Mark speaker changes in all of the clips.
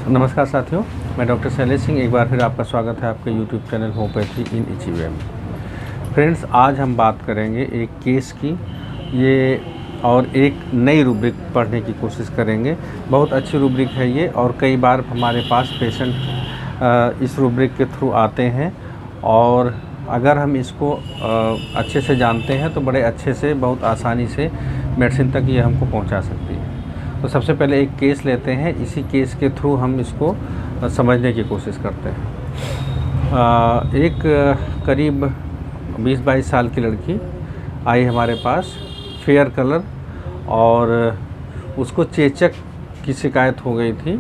Speaker 1: नमस्कार साथियों, मैं डॉक्टर शैलेश सिंह एक बार फिर आपका स्वागत है आपके यूट्यूब चैनल होम्योपैथी इन इची वे में। फ्रेंड्स, आज हम बात करेंगे एक केस की ये और एक नई रूब्रिक पढ़ने की कोशिश करेंगे। बहुत अच्छी रूब्रिक है ये और कई बार हमारे पास पेशेंट इस रूब्रिक के थ्रू आते हैं और अगर हम इसको अच्छे से जानते हैं तो बड़े अच्छे से बहुत आसानी से मेडिसिन तक ये हमको पहुंचा सकती है। तो सबसे पहले एक केस लेते हैं, इसी केस के थ्रू हम इसको समझने की कोशिश करते हैं। एक करीब 20-22 साल की लड़की आई हमारे पास, फेयर कलर, और उसको चेचक की शिकायत हो गई थी।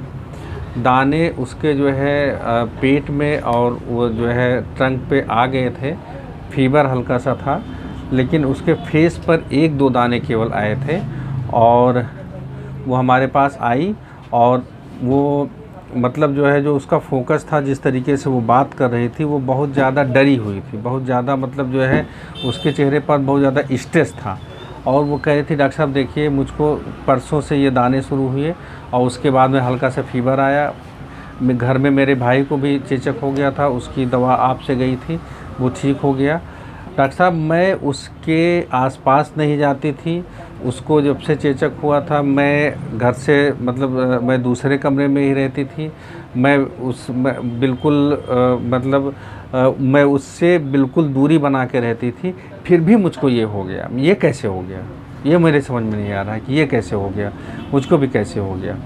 Speaker 1: दाने उसके जो है पेट में और वो जो है ट्रंक पे आ गए थे। फीवर हल्का सा था, लेकिन उसके फेस पर 1-2 दाने केवल आए थे और वो हमारे पास आई और वो मतलब जो है जो उसका फोकस था, जिस तरीके से वो बात कर रही थी, वो बहुत ज़्यादा डरी हुई थी, बहुत ज़्यादा मतलब जो है उसके चेहरे पर बहुत ज़्यादा स्ट्रेस था। और वो कह रही थी, डॉक्टर साहब देखिए, मुझको परसों से ये दाने शुरू हुए और उसके बाद में हल्का सा फीवर आया। घर में मेरे भाई को भी चेचक हो गया था, उसकी दवा आपसे गई थी, वो ठीक हो गया। डॉक्टर साहब, मैं उसके आसपास नहीं जाती थी। उसको जब से चेचक हुआ था मैं घर से मतलब मैं दूसरे कमरे में ही रहती थी। मैं बिल्कुल मैं उससे बिल्कुल दूरी बना के रहती थी, फिर भी मुझको ये हो गया। ये कैसे हो गया, ये मेरे समझ में नहीं आ रहा है कि ये कैसे हो गया, मुझको भी कैसे हो गया।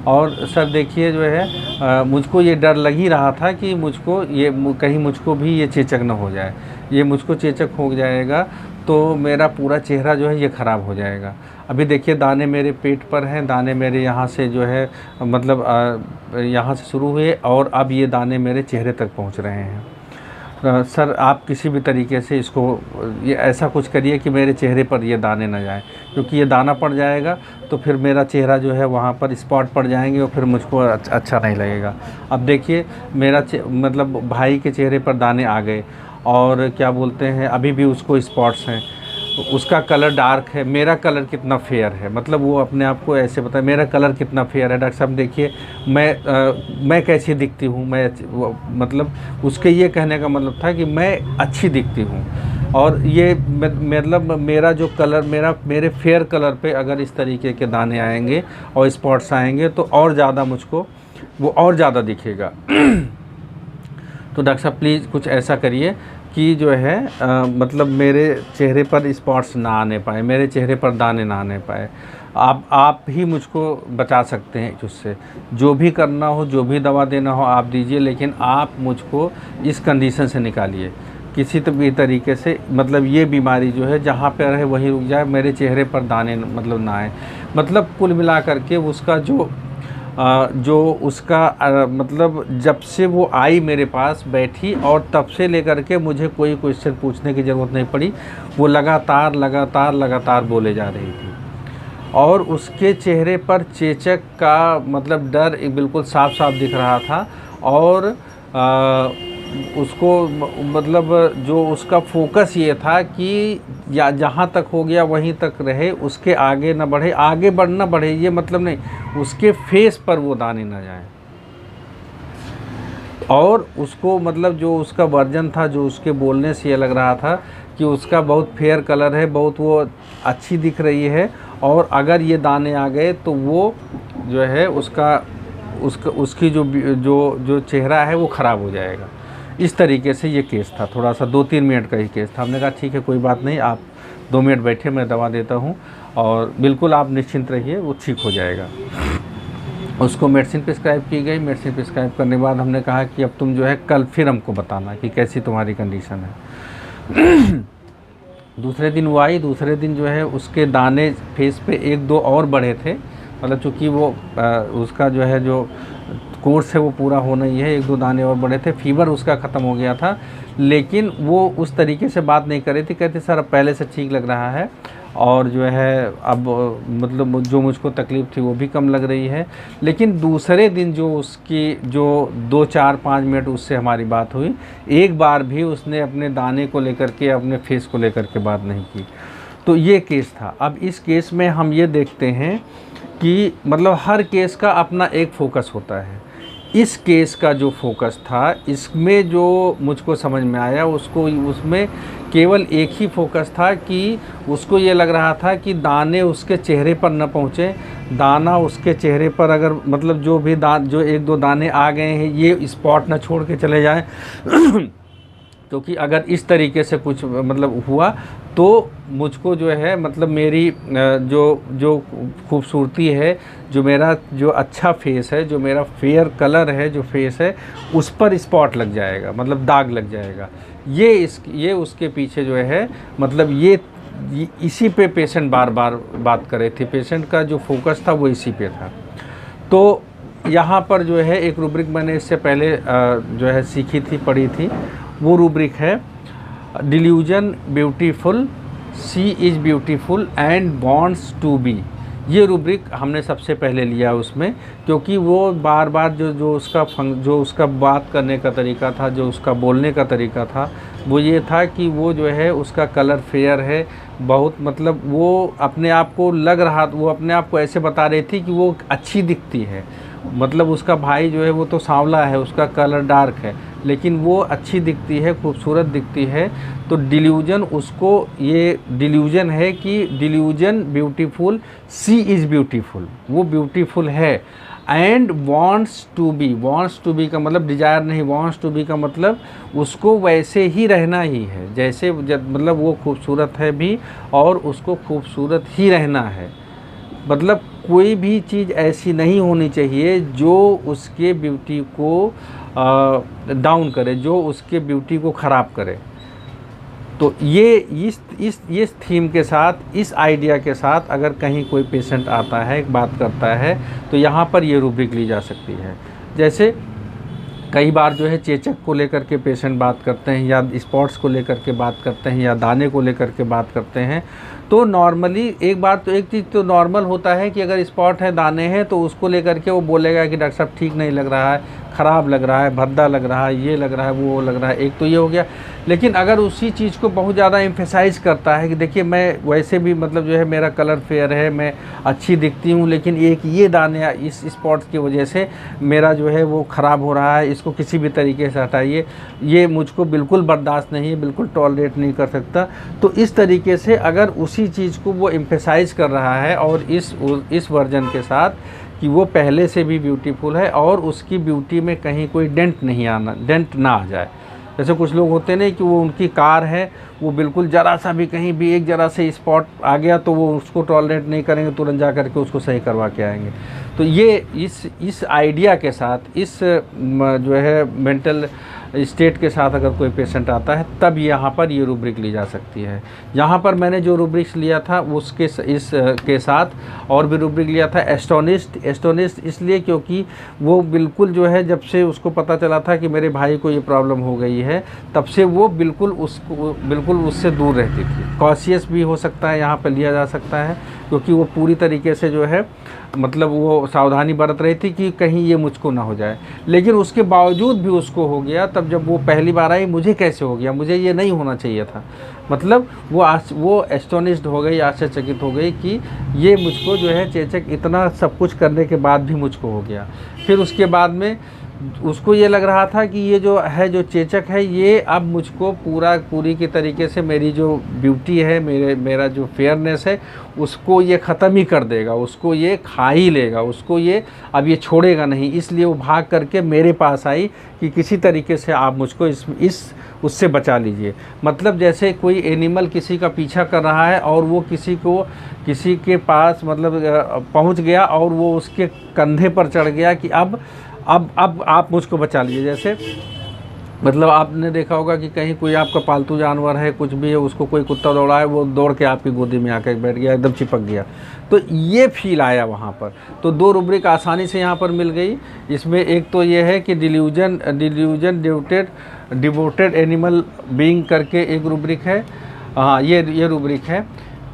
Speaker 1: और सर देखिए जो है मुझको ये डर लग ही रहा था कि मुझको ये कहीं मुझको भी ये चेचक न हो जाए। ये मुझको चेचक हो जाएगा तो मेरा पूरा चेहरा जो है ये ख़राब हो जाएगा। अभी देखिए, दाने मेरे पेट पर हैं, दाने मेरे यहाँ से जो है मतलब यहाँ से शुरू हुए और अब ये दाने मेरे चेहरे तक पहुँच रहे हैं। सर आप किसी भी तरीके से इसको ये ऐसा कुछ करिए कि मेरे चेहरे पर ये दाने ना जाएं, क्योंकि ये दाना पड़ जाएगा तो फिर मेरा चेहरा जो है वहाँ पर स्पॉट पड़ जाएंगे और फिर मुझको अच्छा नहीं लगेगा। अब देखिए, मेरा मतलब भाई के चेहरे पर दाने आ गए और क्या बोलते हैं, अभी भी उसको स्पॉट्स हैं। उसका कलर डार्क है, मेरा कलर कितना फेयर है, मतलब वो अपने आप को ऐसे बताए मेरा कलर कितना फेयर है। डॉक्टर साहब देखिए, मैं कैसी दिखती हूँ, मतलब उसके ये कहने का मतलब था कि मैं अच्छी दिखती हूँ। और ये मतलब मेरा जो कलर मेरे फेयर कलर पे अगर इस तरीके के दाने आएंगे और स्पॉट्स आएंगे तो और ज़्यादा मुझको वो और ज़्यादा दिखेगा। तो डॉक्टर साहब प्लीज़ कुछ ऐसा करिए कि जो है मतलब मेरे चेहरे पर स्पॉट्स ना आने पाए, मेरे चेहरे पर दाने ना आने पाए। आप ही मुझको बचा सकते हैं उससे। जो भी करना हो, जो भी दवा देना हो आप दीजिए, लेकिन आप मुझको इस कंडीशन से निकालिए किसी भी तरीके से। मतलब ये बीमारी जो है जहाँ पे रहे वहीं रुक जाए, मेरे चेहरे पर दाने मतलब ना आए। मतलब कुल मिला करके उसका जो उसका मतलब जब से वो आई मेरे पास बैठी और तब से लेकर के मुझे कोई क्वेश्चन पूछने की ज़रूरत नहीं पड़ी। वो लगातार बोले जा रही थी और उसके चेहरे पर चेचक का मतलब डर बिल्कुल साफ साफ दिख रहा था। और उसको मतलब जो उसका फोकस ये था कि या जहाँ तक हो गया वहीं तक रहे, उसके आगे ना बढ़े, आगे बढ़ना बढ़े ये मतलब नहीं, उसके फेस पर वो दाने ना जाए। और उसको मतलब जो उसका वर्जन था, जो उसके बोलने से ये लग रहा था कि उसका बहुत फेयर कलर है, बहुत वो अच्छी दिख रही है और अगर ये दाने आ गए तो वो जो है उसकी जो चेहरा है वो ख़राब हो जाएगा। इस तरीके से ये केस था। थोड़ा सा 2-3 मिनट का ही केस था। हमने कहा ठीक है, कोई बात नहीं, आप 2 मिनट बैठे, मैं दवा देता हूँ और बिल्कुल आप निश्चिंत रहिए, वो ठीक हो जाएगा। उसको मेडिसिन प्रिस्क्राइब की गई। मेडिसिन प्रिस्क्राइब करने के बाद हमने कहा कि अब तुम जो है कल फिर हमको बताना कि कैसी तुम्हारी कंडीशन है। दूसरे दिन वो आई। दूसरे दिन जो है उसके दाने फेस पे 1-2 और बढ़े थे। मतलब चूँकि वो उसका जो है जो कोर्स है वो पूरा होना ही है, 1-2 दाने और बढ़े थे। फीवर उसका ख़त्म हो गया था, लेकिन वो उस तरीके से बात नहीं कर रही थी। कहती सर अब पहले से ठीक लग रहा है और जो है अब मतलब जो मुझको तकलीफ़ थी वो भी कम लग रही है। लेकिन दूसरे दिन जो उसकी जो 2-4-5 मिनट उससे हमारी बात हुई, एक बार भी उसने अपने दाने को लेकर के, अपने फेस को लेकर के बात नहीं की। तो ये केस था। अब इस केस में हम ये देखते हैं कि मतलब हर केस का अपना एक फोकस होता है। इस केस का जो फोकस था, इसमें जो मुझको समझ में आया, उसको उसमें केवल एक ही फोकस था कि उसको ये लग रहा था कि दाने उसके चेहरे पर न पहुँचे। दाना उसके चेहरे पर अगर मतलब जो भी जो एक दो दाने आ गए हैं, ये स्पॉट ना छोड़ के चले जाएं क्योंकि अगर इस तरीके से कुछ मतलब हुआ तो मुझको जो है मतलब मेरी जो खूबसूरती है, जो मेरा जो अच्छा फेस है, जो मेरा फेयर कलर है, जो फेस है, उस पर स्पॉट लग जाएगा, मतलब दाग लग जाएगा। ये उसके पीछे जो है मतलब ये इसी पे पेशेंट बार बार बात कर रहे थे। पेशेंट का जो फोकस था वो इसी पे था। तो यहाँ पर जो है एक रूब्रिक मैंने इससे पहले जो है सीखी थी, पढ़ी थी। वो रूब्रिक है delusion beautiful, she is beautiful and wants to be. ये रूब्रिक हमने सबसे पहले लिया उसमें, क्योंकि वो बार बार जो उसका बात करने का तरीका था, जो उसका बोलने का तरीका था, वो ये था कि वो जो है उसका कलर फेयर है बहुत, मतलब वो अपने आप को लग रहा, वो अपने आप को ऐसे बता रही थी कि वो अच्छी दिखती है। मतलब उसका भाई जो है वो तो सांवला है, उसका कलर डार्क है, लेकिन वो अच्छी दिखती है, खूबसूरत दिखती है। तो डिल्यूजन, उसको ये डिल्यूजन है कि delusion beautiful, she is beautiful, वो ब्यूटीफुल है। And wants to be, wants to be का मतलब डिजायर नहीं, वांट्स टू बी का मतलब उसको वैसे ही रहना ही है, जैसे मतलब वो खूबसूरत है भी और उसको खूबसूरत ही रहना है। मतलब कोई भी चीज़ ऐसी नहीं होनी चाहिए जो उसके ब्यूटी को डाउन करे, जो उसके ब्यूटी को ख़राब करे। तो ये इस थीम के साथ, इस आइडिया के साथ अगर कहीं कोई पेशेंट आता है, बात करता है, तो यहाँ पर ये रूब्रिक ली जा सकती है। जैसे कई बार जो है चेचक को लेकर के पेशेंट बात करते हैं, या स्पॉट्स को लेकर के बात करते हैं, या दाने को लेकर के बात करते हैं। तो नॉर्मली एक चीज़ तो नॉर्मल होता है कि अगर स्पॉट है, दाने हैं, तो उसको लेकर के वो बोलेगा कि डॉक्टर साहब ठीक नहीं लग रहा है, ख़राब लग रहा है, भद्दा लग रहा है, ये लग रहा है, वो लग रहा है। एक तो ये हो गया। लेकिन अगर उसी चीज़ को बहुत ज़्यादा एम्फेसाइज करता है कि देखिए मैं वैसे भी मतलब जो है मेरा कलर फेयर है, मैं अच्छी दिखती हूँ, लेकिन एक ये दाने इस स्पॉट्स की वजह से मेरा जो है वो ख़राब हो रहा है, इसको किसी भी तरीके से हटाइए, ये मुझको बिल्कुल बर्दाश्त नहीं है, बिल्कुल टॉलरेट नहीं कर सकता। तो इस तरीके से अगर उसी चीज़ को वो एम्फेसाइज कर रहा है और इस वर्जन के साथ कि वो पहले से भी ब्यूटीफुल है और उसकी ब्यूटी में कहीं कोई डेंट ना आ जाए। जैसे कुछ लोग होते नहीं कि वो उनकी कार है, वो बिल्कुल ज़रा सा भी कहीं भी एक ज़रा से स्पॉट आ गया तो वो उसको टॉलरेट नहीं करेंगे, तुरंत जा करके उसको सही करवा के आएंगे। तो ये इस आइडिया के साथ, इस जो है मेंटल स्टेट के साथ अगर कोई पेशेंट आता है, तब यहाँ पर ये रूब्रिक ली जा सकती है। यहाँ पर मैंने जो रूब्रिक्स लिया था उसके के साथ और भी रूब्रिक लिया था एस्टोनिस्ट इसलिए क्योंकि वो बिल्कुल जो है, जब से उसको पता चला था कि मेरे भाई को ये प्रॉब्लम हो गई है, तब से वो बिल्कुल उससे दूर रहती थी। कॉशियस भी हो सकता है, यहाँ पर लिया जा सकता है, क्योंकि वो पूरी तरीके से जो है मतलब वो सावधानी बरत रही थी कि कहीं ये मुझको ना हो जाए। लेकिन उसके बावजूद भी उसको हो गया। तब जब वो पहली बार आई, मुझे कैसे हो गया, मुझे ये नहीं होना चाहिए था, मतलब वो एस्टोनिश्ड हो गई, आश्चर्यचकित हो गई कि ये मुझको जो है चेचक इतना सब कुछ करने के बाद भी मुझको हो गया। फिर उसके बाद में उसको ये लग रहा था कि ये जो चेचक है, ये अब मुझको पूरी की तरीके से मेरी जो ब्यूटी है, मेरा जो फेयरनेस है, उसको ये ख़त्म ही कर देगा, उसको ये खा ही लेगा, उसको ये अब ये छोड़ेगा नहीं। इसलिए वो भाग करके मेरे पास आई कि किसी तरीके से आप मुझको उससे बचा लीजिए। मतलब जैसे कोई एनिमल किसी का पीछा कर रहा है और वो किसी के पास मतलब पहुंच गया और वो उसके कंधे पर चढ़ गया कि अब आप मुझको बचा लीजिए। जैसे मतलब आपने देखा होगा कि कहीं कोई आपका पालतू जानवर है, कुछ भी है, उसको कोई कुत्ता दौड़ा है, वो दौड़ के आपकी गोदी में आकर बैठ गया, एकदम चिपक गया, तो ये फील आया वहाँ पर। तो दो रूब्रिक आसानी से यहाँ पर मिल गई। इसमें एक तो ये है कि डिल्यूजन डिवोटेड एनिमल बीइंग करके एक रूब्रिक है, हाँ ये रूब्रिक है।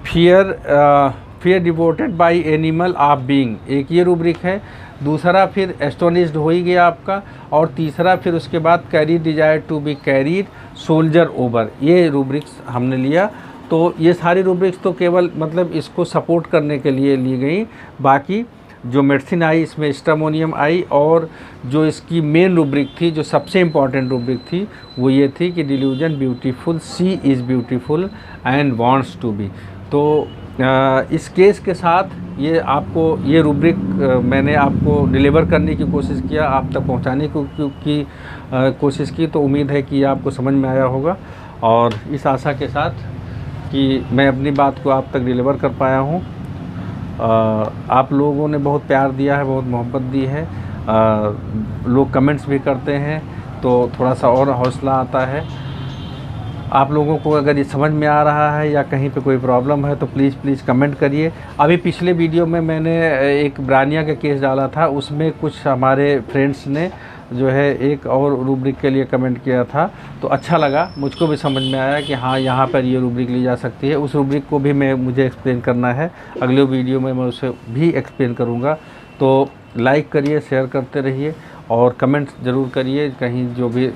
Speaker 1: Fear devoted by animal of being, एक ये रूब्रिक है। दूसरा फिर एस्टोनिश्ड हो ही गया आपका, और तीसरा फिर उसके बाद carry desire to be carried soldier over, ये रूब्रिक्स हमने लिया। तो ये सारी रूब्रिक्स तो केवल मतलब इसको सपोर्ट करने के लिए ली गई, बाकी जो मेडिसिन आई इसमें स्ट्रामोनियम आई, और जो इसकी मेन रूब्रिक थी, जो सबसे इम्पॉर्टेंट रूब्रिक थी, वो ये थी कि delusion beautiful, she is beautiful and wants to be. तो इस केस के साथ ये आपको ये रूब्रिक मैंने आपको डिलीवर करने की कोशिश किया, आप तक पहुंचाने की कोशिश की। तो उम्मीद है कि आपको समझ में आया होगा, और इस आशा के साथ कि मैं अपनी बात को आप तक डिलीवर कर पाया हूँ। आप लोगों ने बहुत प्यार दिया है, बहुत मोहब्बत दी है, लोग कमेंट्स भी करते हैं तो थोड़ा सा और हौसला आता है। आप लोगों को अगर ये समझ में आ रहा है या कहीं पे कोई प्रॉब्लम है तो प्लीज़ कमेंट करिए। अभी पिछले वीडियो में मैंने एक ब्रानिया का केस डाला था, उसमें कुछ हमारे फ्रेंड्स ने जो है एक और रूब्रिक के लिए कमेंट किया था, तो अच्छा लगा, मुझको भी समझ में आया कि हाँ यहाँ पर ये रूब्रिक ली जा सकती है। उस रूब्रिक को भी मुझे एक्सप्लेन करना है, अगले वीडियो में मैं उसे भी एक्सप्लेन करूँगा। तो लाइक करिए, शेयर करते रहिए और कमेंट ज़रूर करिए। कहीं जो भी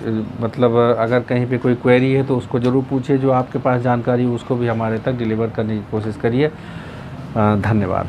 Speaker 1: मतलब अगर कहीं पे कोई क्वेरी है तो उसको ज़रूर पूछिए, जो आपके पास जानकारी हो उसको भी हमारे तक डिलीवर करने की कोशिश करिए। धन्यवाद।